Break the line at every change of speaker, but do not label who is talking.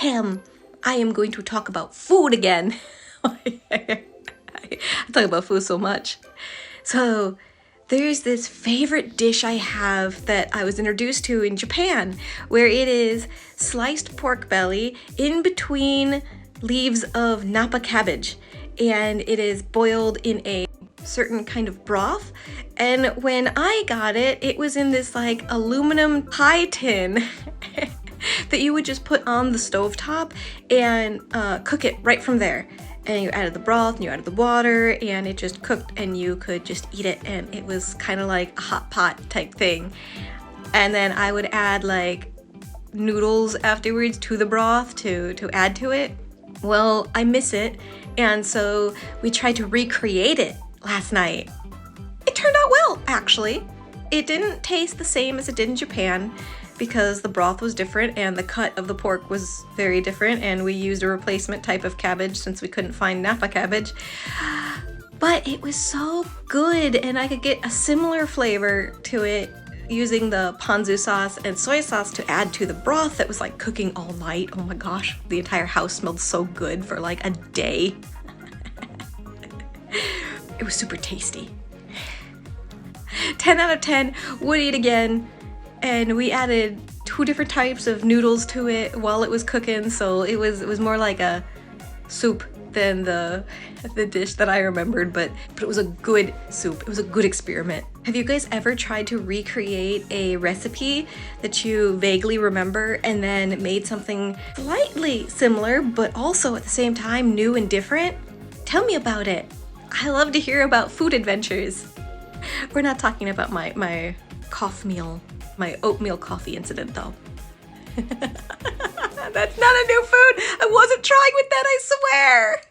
Ahem, I am going to talk about food again. I talk about food so much. So there's this favorite dish I have that I was introduced to in Japan, where it is sliced pork belly in between leaves of napa cabbage, and it is boiled in a certain kind of broth. And when I got it, it was in this like aluminum pie tin that you would just put on the stovetop and cook it right from there. And you added the broth and you added the water and it just cooked and you could just eat it, and it was kind of like a hot pot type thing. And then I would add like noodles afterwards to the broth to add to it. Well, I miss it, and so we tried to recreate it last night. It turned out well, actually. It didn't taste the same as it did in Japan because the broth was different and the cut of the pork was very different, and we used a replacement type of cabbage since we couldn't find napa cabbage. But it was so good, and I could get a similar flavor to it using the ponzu sauce and soy sauce to add to the broth that was like cooking all night. Oh my gosh, the entire house smelled so good for like a day. It was super tasty. 10 out of 10, would eat again. And we added 2 different types of noodles to it while it was cooking, so it was more like a soup than the dish that I remembered, but it was a good soup. It was a good experiment. Have you guys ever tried to recreate a recipe that you vaguely remember and then made something slightly similar but also at the same time new and different? Tell me about it. I love to hear about food adventures. We're not talking about my oatmeal coffee incident though. That's not a new food. I wasn't trying with that, I swear.